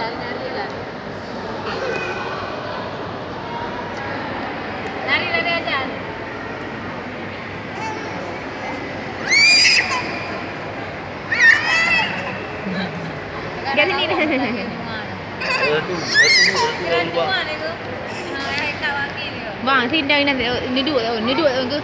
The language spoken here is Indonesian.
Nari lah. Nari lah dia ajar. Dia sini dah. Kira cuma ni tu. Hai kawaki dia. Bang, sini dah ni duduk ke?